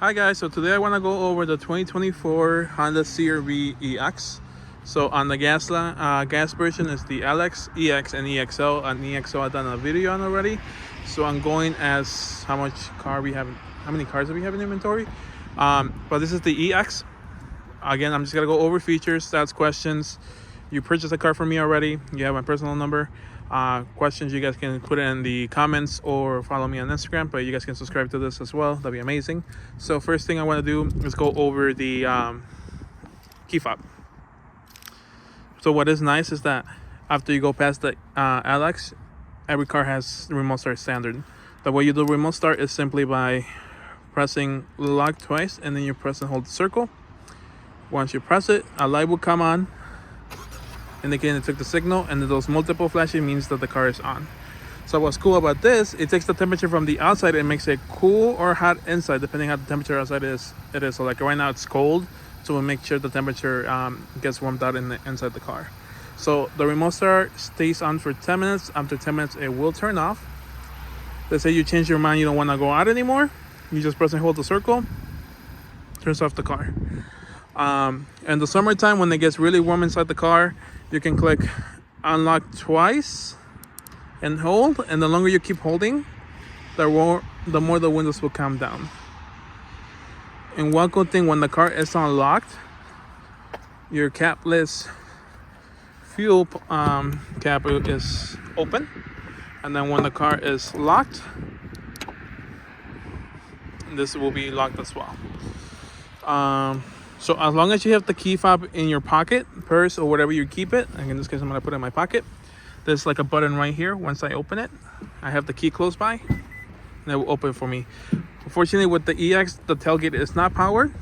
Hi guys, so today I want to go over the 2024 Honda CR-V EX. So on the gas version is the LX, EX, and EXO. On EXO I've done a video on already. So I'm going as how many cars do we have in inventory. But this is the EX. Again, I'm just gonna go over features, stats, questions. You purchased a car from me already. You have my personal number. Questions you guys can put it in the comments or follow me on Instagram, but you guys can subscribe to this as well. That'd be amazing. So first thing I want to do is go over the key fob. So what is nice is that after you go past the LX, every car has remote start standard. The way you do remote start is simply by pressing lock twice, and then you press and hold the circle. Once you press it, a light will come on indicating it took the signal, and those multiple flashing means that the car is on. So what's cool about this, it takes the temperature from the outside and makes it cool or hot inside depending how the temperature outside is. So like right now it's cold, so we'll make sure the temperature gets warmed out inside the car. So the remote start stays on for 10 minutes. After 10 minutes it will turn off. Let's say you change your mind, you don't want to go out anymore, you just press and hold the circle, turns off the car. In the summertime, when it gets really warm inside the car, you can click unlock twice and hold, and the longer you keep holding, the more the windows will calm down. And one good thing, when the car is unlocked, your capless fuel cap is open, and then when the car is locked, this will be locked as well. So as long as you have the key fob in your pocket, purse, or whatever you keep it, and in this case I'm gonna put it in my pocket, there's like a button right here. Once I open it, I have the key close by, and it will open for me. Unfortunately, with the EX, the tailgate is not powered,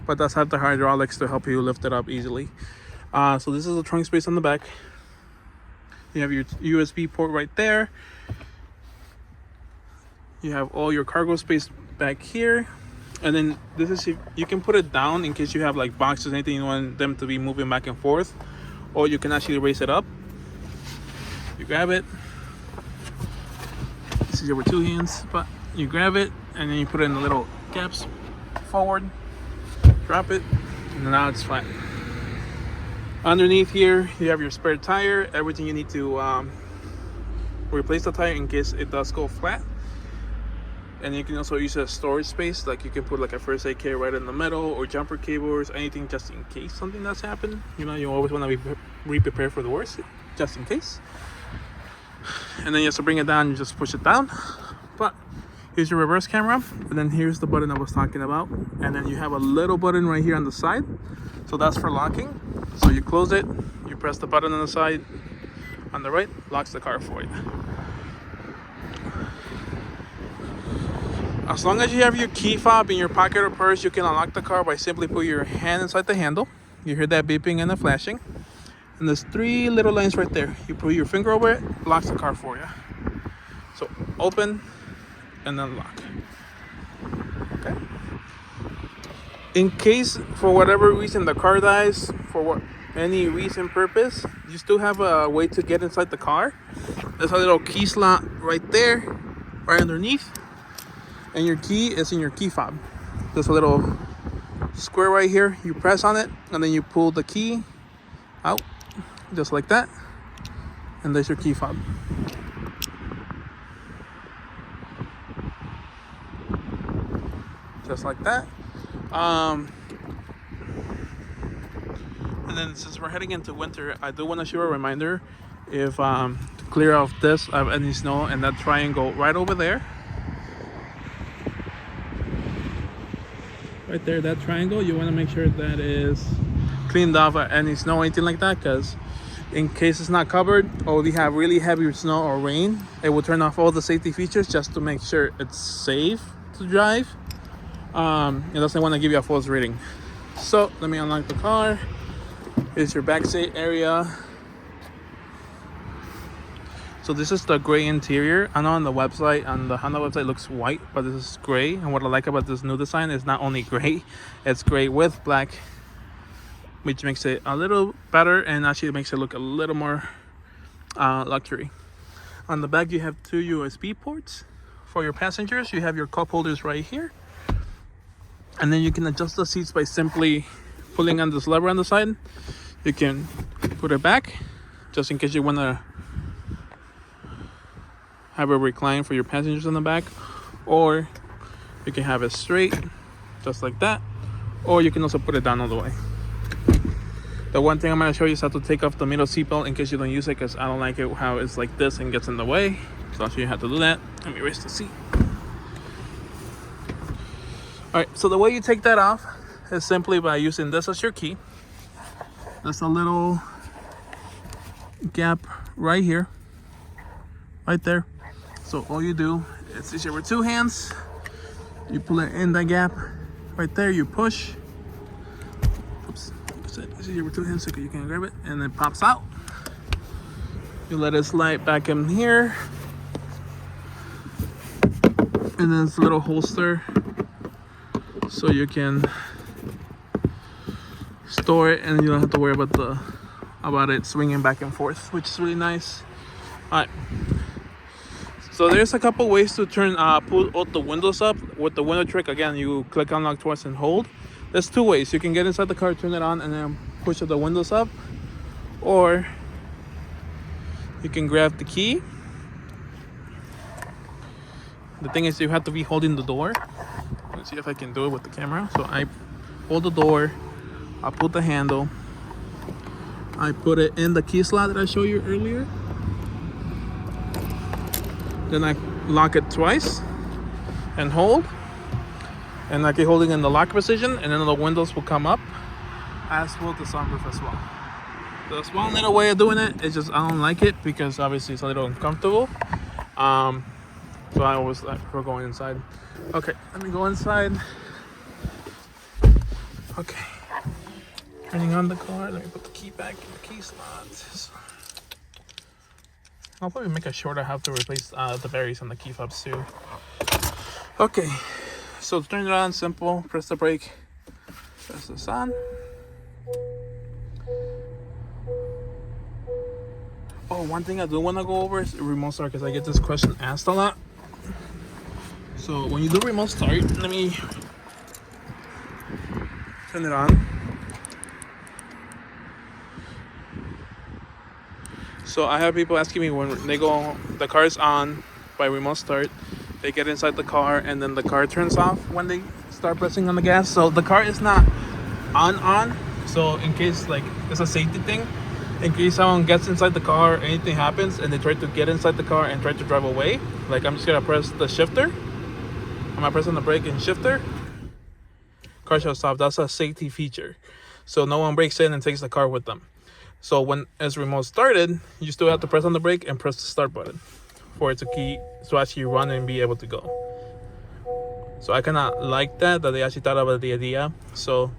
but does have the hydraulics to help you lift it up easily. So this is the trunk space on the back. You have your USB port right there. You have all your cargo space back here. And then this is, you can put it down in case you have like boxes, anything you want them to be moving back and forth, or you can actually raise it up. You grab it. This is your two hands, but you grab it and then you put it in the little gaps forward, drop it, and now it's flat. Underneath here, you have your spare tire, everything you need to replace the tire in case it does go flat. And you can also use a storage space, like you can put like a first aid kit right in the middle, or jumper cables, anything just in case something does happen. You know, you always want to be prepared for the worst, just in case. And then you have to bring it down, you just push it down. But here's your reverse camera, and then here's the button I was talking about. And then you have a little button right here on the side, so that's for locking. So you close it, you press the button on the side, on the right, locks the car for you. As long as you have your key fob in your pocket or purse, you can unlock the car by simply put your hand inside the handle. You hear that beeping and the flashing. And there's three little lines right there. You put your finger over it, locks the car for you. So open and then lock. Okay. In case, for whatever reason, the car dies, for any reason, purpose, you still have a way to get inside the car. There's a little key slot right there, right underneath. And your key is in your key fob. There's a little square right here. You press on it, and then you pull the key out, just like that. And there's your key fob. Just like that. And then since we're heading into winter, I do want to show a reminder. If to clear off this of any snow and that triangle right over there. Right there, that triangle, you want to make sure that is cleaned off of any snow or anything like that, because in case it's not covered or we have really heavy snow or rain, it will turn off all the safety features just to make sure it's safe to drive. It doesn't want to give you a false reading. So let me unlock the car. Here's your back seat area. So this is the gray interior. I know on the website, on the Honda website, it looks white, but this is gray. And what I like about this new design is not only gray, it's gray with black, which makes it a little better and actually makes it look a little more luxury. On the back, you have two USB ports. For your passengers, you have your cup holders right here. And then you can adjust the seats by simply pulling on this lever on the side. You can put it back just in case you want to have a recline for your passengers in the back, or you can have it straight just like that, or you can also put it down all the way. The one thing I'm going to show you is how to take off the middle seatbelt in case you don't use it, because I don't like it how it's like this and gets in the way. So I'll show you how to do that. Let me raise the seat. Alright, so the way you take that off is simply by using this as your key. There's a little gap right here, right there. So all you do is easier with two hands. You pull it in that gap right there, you push. Oops, it's easier with two hands so you can grab it, and it pops out. You let it slide back in here. And then it's a little holster so you can store it and you don't have to worry about it swinging back and forth, which is really nice. All right, so there's a couple ways to turn pull all the windows up. With the window trick, again, you click unlock twice and hold. There's two ways. You can get inside the car, turn it on, and then push the windows up, or you can grab the key. The thing is, you have to be holding the door. Let's see if I can do it with the camera. So I hold the door, I put the handle, I put it in the key slot that I showed you earlier. Then I lock it twice and hold. And I keep holding in the lock position, and then the windows will come up, as will the sunroof as well. There's one little way of doing it. It's just I don't like it because obviously it's a little uncomfortable. So I always prefer going inside. Okay, let me go inside. Okay, turning on the car. Let me put the key back in the key slot. I'll probably make it short. I have to replace the batteries on the key fobs too. Okay, so to turn it on, simple. Press the brake. Press this on. Oh, one thing I do want to go over is remote start, because I get this question asked a lot. So when you do remote start, let me turn it on. So I have people asking me when they go, the car is on by remote start, they get inside the car and then the car turns off when they start pressing on the gas. So the car is not on. So in case, like, it's a safety thing, in case someone gets inside the car, anything happens and they try to get inside the car and try to drive away, like, I'm just gonna press the shifter. I'm gonna press on the brake and shifter. Car shall stop. That's a safety feature. So no one breaks in and takes the car with them. So when it's remote started, you still have to press on the brake and press the start button for it to actually run and be able to go. So I kind of like that they actually thought about the idea. So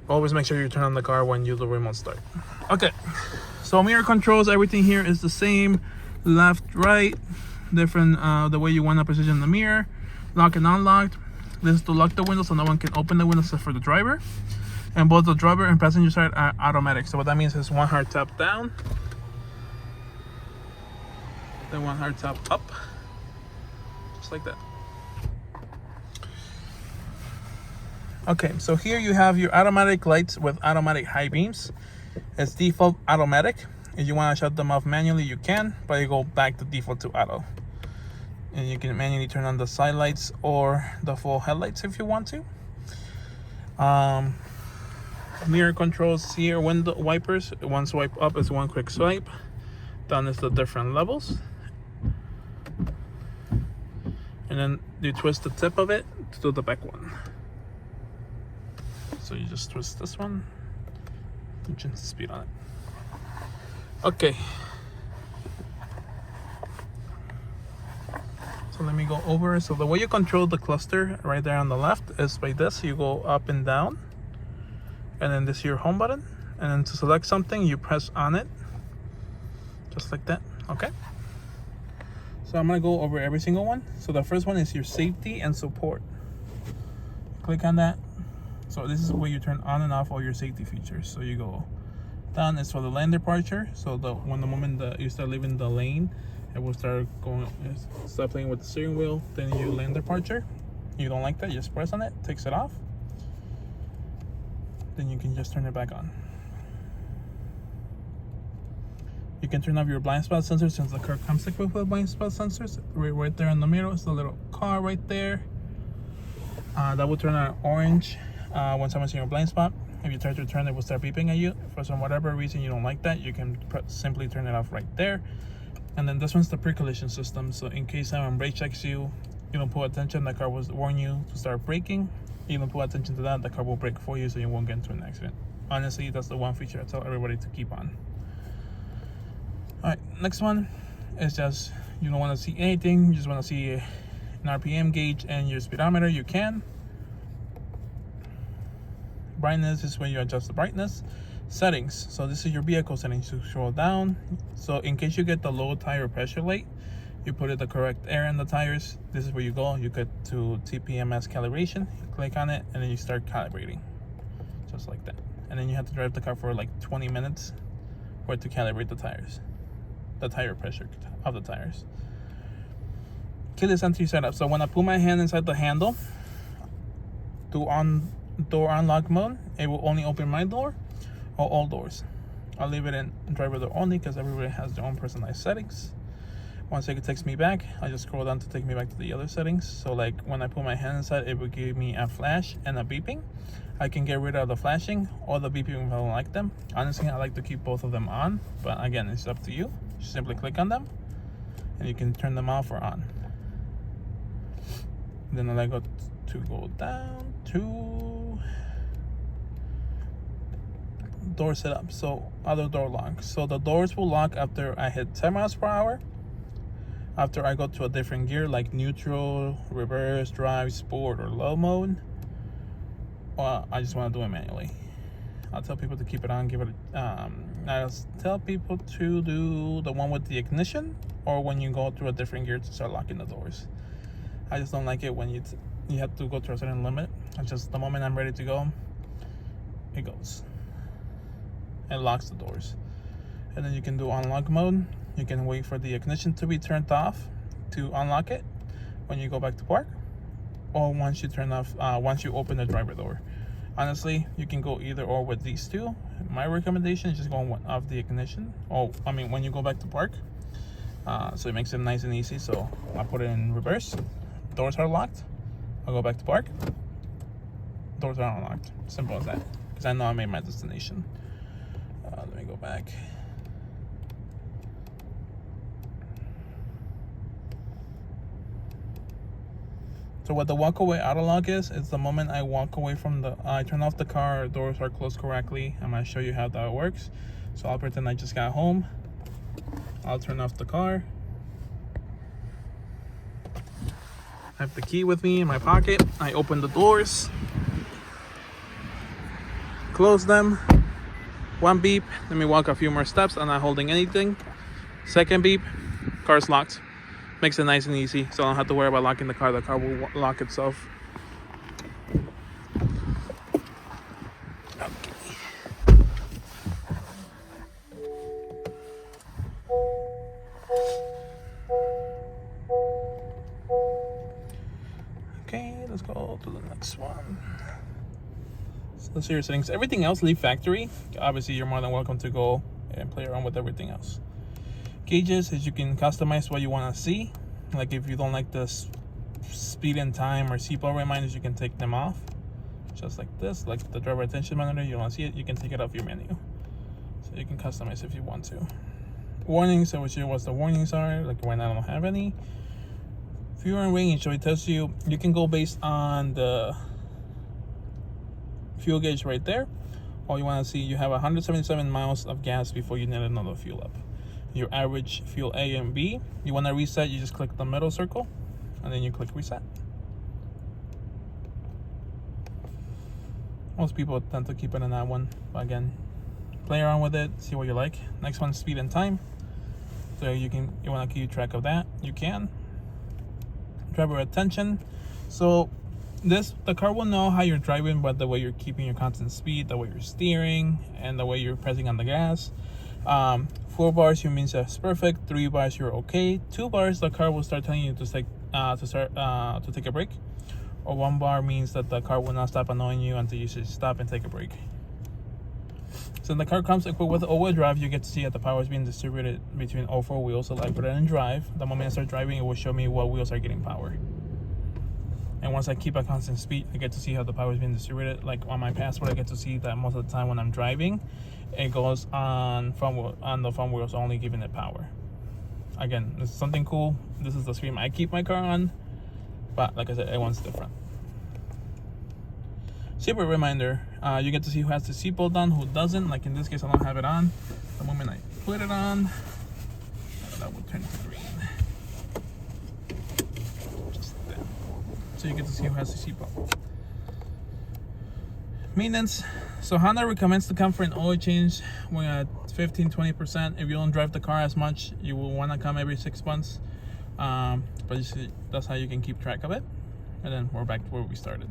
always make sure you turn on the car when you do remote start. Okay, so mirror controls, everything here is the same. Left, right, different the way you want to position the mirror. Lock and unlock. This is to lock the window so no one can open the window except for the driver. And both the driver and passenger side are automatic. So what that means is one hard tap down, then one hard tap up, just like that. Okay, so here you have your automatic lights with automatic high beams. It's default automatic. If you want to shut them off manually, you can, but you go back to default to auto. And you can manually turn on the side lights or the full headlights if you want to. Mirror controls here, window wipers. One swipe up is one quick swipe. Down is the different levels. And then you twist the tip of it to do the back one. So you just twist this one and change the speed on it. Okay. So let me go over. So the way you control the cluster right there on the left is by this. You go up and down. And then this is your home button. And then to select something, you press on it. Just like that. Okay. So I'm going to go over every single one. So the first one is your safety and support. Click on that. So this is where you turn on and off all your safety features. So you go down is for the lane departure. So when the moment you start leaving the lane, it will start playing with the steering wheel. Then you lane departure. you don't like that, you just press on it, takes it off. Then you can just turn it back on. You can turn off your blind spot sensor since the car comes equipped with blind spot sensors. Right there in the middle is the little car right there. That will turn on orange when someone's in your blind spot. If you try to turn it, will start beeping at you. For some whatever reason you don't like that, you can simply turn it off right there. And then this one's the pre-collision system. So in case someone brake checks you, you don't pay attention, the car will warn you to start braking. You don't pay attention to that, the car will brake for you so you won't get into an accident. Honestly, that's the one feature I tell everybody to keep on. Alright, next one is just, you don't want to see anything, you just want to see an RPM gauge and your speedometer, you can. Brightness is where you adjust the brightness. Settings, so this is your vehicle settings. You scroll down, so in case you get the low tire pressure light, you put it the correct air in the tires. This is where you go, you get to TPMS calibration, you click on it, and then you start calibrating, just like that. And then you have to drive the car for like 20 minutes for it to calibrate the tires, the tire pressure of the tires. Keyless entry setup, so when I put my hand inside the handle to door unlock mode, it will only open my door or all doors. I'll leave it in driver door only because everybody has their own personalized settings. Once it takes me back, I just scroll down to take me back to the other settings. So like when I put my hand inside, it will give me a flash and a beeping. I can get rid of the flashing or the beeping if I don't like them. Honestly, I like to keep both of them on, but again, it's up to you. Just simply click on them and you can turn them off or on. Then I go to go down to door setup. So other door lock. So the doors will lock after I hit 10 miles per hour. After I go to a different gear like neutral, reverse, drive, sport, or low mode. Well, I just want to do it manually. I'll tell people to keep it on, give it I'll tell people to do the one with the ignition or when you go through a different gear to start locking the doors. I just don't like it when you have to go to a certain limit. It's just the moment I'm ready to go, it goes. It locks the doors. And then you can do unlock mode. You can wait for the ignition to be turned off to unlock it when you go back to park, or once you turn off, once you open the driver door. Honestly, you can go either or with these two. My recommendation is just going off the ignition, or I mean when you go back to park. So it makes it nice and easy. So I put it in reverse. Doors are locked. I'll go back to park. Doors are unlocked. Simple as that. Because I know I made my destination. Let me go back. So what the walk away auto lock is, it's the moment I walk away from I turn off the car, doors are closed correctly. I'm gonna show you how that works. So I'll pretend I just got home. I'll turn off the car. I have the key with me in my pocket. I open the doors, close them. One beep, let me walk a few more steps. I'm not holding anything. Second beep, car's locked. Makes it nice and easy, so I don't have to worry about locking the car. The car will lock itself. Okay, let's go to the next one. So let's see your settings. Everything else, leave factory. Obviously, you're more than welcome to go and play around with everything else. Gauges is you can customize what you want to see. Like if you don't like the speed and time or seatbelt reminders, you can take them off. Just like this, like the driver attention monitor, you want to see it, you can take it off your menu. So you can customize if you want to. Warnings, I will show you what the warnings are, like when I don't have any. Fuel and range, so it tells you, you can go based on the fuel gauge right there. All you want to see, you have 177 miles of gas before you need another fuel up. Your average fuel A and B. You want to reset, you just click the middle circle and then you click reset. Most people tend to keep it in that one, but again, play around with it, see what you like. Next one, speed and time. So you want to keep track of that, you can. Driver attention. So the car will know how you're driving by the way you're keeping your constant speed, the way you're steering, and the way you're pressing on the gas. 4 bars, you means that's perfect. 3 bars, you're okay. 2 bars, the car will start telling you to take a break. or 1 bar means that the car will not stop annoying you until you should stop and take a break. So the car comes equipped with all-wheel drive. You get to see that the power is being distributed between all 4 wheels. So I put it in drive. The moment I start driving, it will show me what wheels are getting power. And once I keep a constant speed, I get to see how the power is being distributed. Like on my passport, I get to see that most of the time when I'm driving, it goes on the front wheels only, giving it power. Again, this is something cool. This is the screen I keep my car on, but like I said, everyone's different. Super reminder, you get to see who has the seatbelt on, who doesn't. Like in this case, I don't have it on. The moment I put it on, that will turn to green. Just there. So you get to see who has the seatbelt. Maintenance. So Honda recommends to come for an oil change when at 15-20%. If you don't drive the car as much, you will want to come every 6 months. But you see, that's how you can keep track of it. And then we're back to where we started.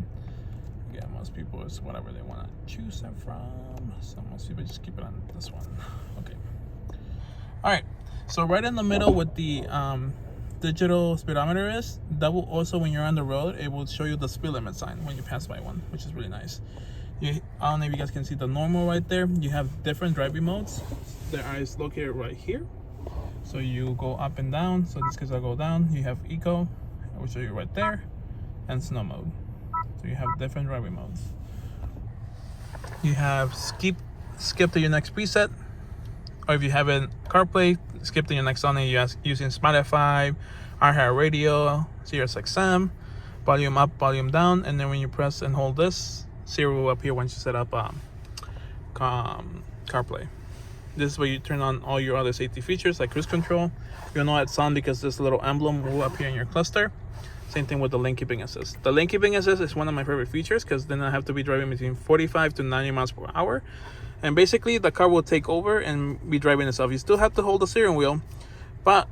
Yeah, most people is whatever they want to choose them from. So most people just keep it on this one. Okay. All right. So right in the middle with the digital speedometer is, that will also, when you're on the road, it will show you the speed limit sign when you pass by one, which is really nice. I don't know if you guys can see the normal right there. You have different driving modes. There is located right here. So you go up and down. So in this case, I'll go down. You have eco, I will show you right there, and snow mode. So you have different driving modes. You have skip to your next preset, or if you have it CarPlay, skip to your next song. You're using Spotify, iHeartRadio, SiriusXM, volume up, volume down, and then when you press and hold this, Siri will appear once you set up CarPlay. This is where you turn on all your other safety features like cruise control. You'll know it's on because this little emblem will appear in your cluster. Same thing with the lane keeping assist. The lane keeping assist is one of my favorite features because then I have to be driving between 45 to 90 miles per hour. And basically the car will take over and be driving itself. You still have to hold the steering wheel, but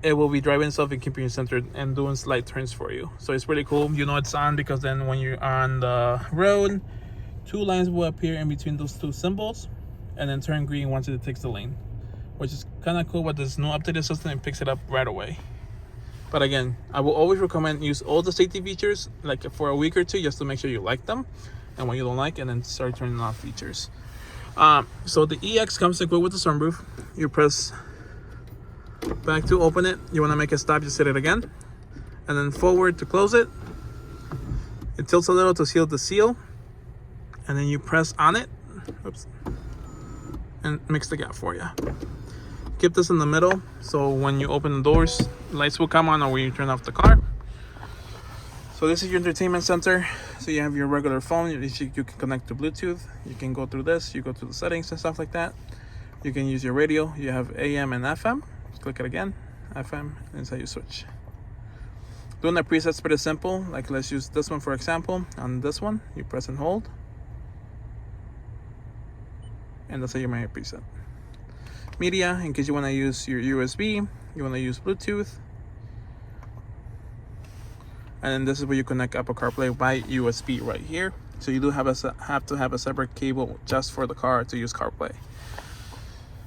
it will be driving itself and keeping you centered and doing slight turns for you. So it's really cool. You know it's on because then when you're on the road, 2 lines will appear in between those 2 symbols and then turn green once it takes the lane, which is kind of cool with this new updated system. It picks it up right away. But again, I will always recommend use all the safety features like for a week or 2 just to make sure you like them, and when you don't like, and then start turning off features. So the EX comes equipped with the sunroof. You press back to open it. You want to make it stop, just hit it again, and then forward to close it. It tilts a little to seal the seal, and then you press on it. Oops, and mix the gap for you. Keep this in the middle, so when you open the doors, lights will come on, or when you turn off the car. So this is your entertainment center. So you have your regular phone. You can connect to Bluetooth. You can go through this. You go to the settings and stuff like that. You can use your radio. You have AM and FM. Click it again, FM, and that's how you switch. Doing the presets pretty simple. Like let's use this one for example. On this one, you press and hold, and that's how you make a preset. Media, in case you want to use your USB, you want to use Bluetooth, and then this is where you connect Apple CarPlay by USB right here. So you do have to have a separate cable just for the car to use CarPlay.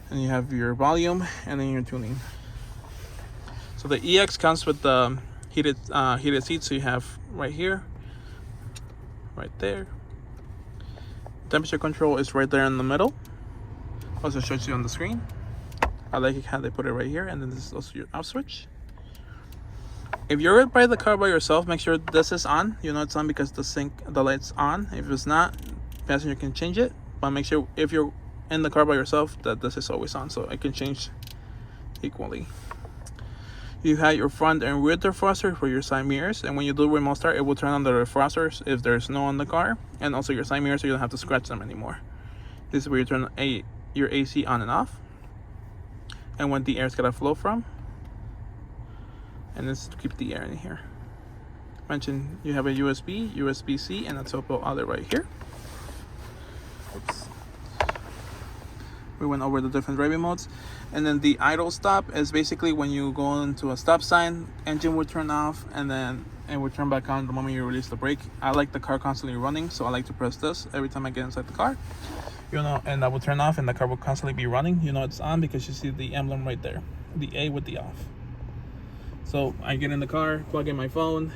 And you have your volume and then your tuning. So the EX comes with the heated seats. So you have right here, right there. Temperature control is right there in the middle. Also shows you on the screen. I like how they put it right here, and then this is also your off switch. If you're by the car by yourself, make sure this is on. You know it's on because the light's on. If it's not, passenger can change it. But make sure if you're in the car by yourself that this is always on, so it can change equally. You have your front and rear defroster for your side mirrors, and when you do remote start, it will turn on the defrosters if there's snow on the car, and also your side mirrors, so you don't have to scratch them anymore. This is where you turn your AC on and off, and when the air's gonna flow from, and this is to keep the air in here. Mention you have a USB, USB-C, and a topo outlet right here. Oops. We went over the different driving modes. And then the idle stop is basically when you go into a stop sign, engine will turn off, and then it will turn back on the moment you release the brake. I like the car constantly running, so I like to press this every time I get inside the car. You know, and that will turn off and the car will constantly be running. You know it's on because you see the emblem right there, the A with the off. So I get in the car, plug in my phone,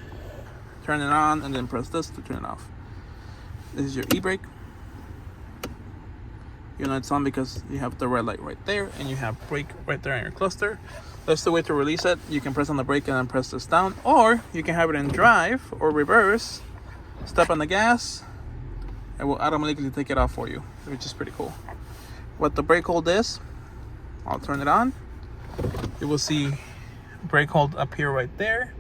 turn it on, and then press this to turn it off. This is your e-brake. You know it's on because you have the red light right there, and you have brake right there on your cluster. That's the way to release it. You can press on the brake and then press this down, or you can have it in drive or reverse. Step on the gas, it will automatically take it off for you, which is pretty cool. What the brake hold is, I'll turn it on. You will see brake hold appear right there.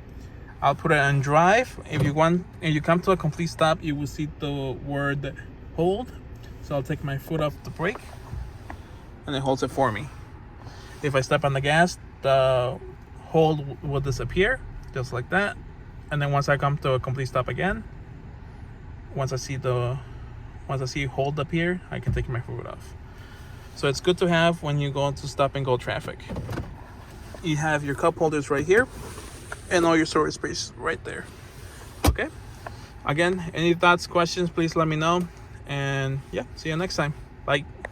I'll put it on drive. If you come to a complete stop, you will see the word hold. So I'll take my foot off the brake and it holds it for me. If I step on the gas, the hold will disappear just like that. And then once I come to a complete stop again, once I see hold appear, I can take my foot off. So it's good to have when you go into stop and go traffic. You have your cup holders right here and all your storage space right there. Okay. Again, any thoughts, questions, please let me know. And yeah, see you next time. Bye.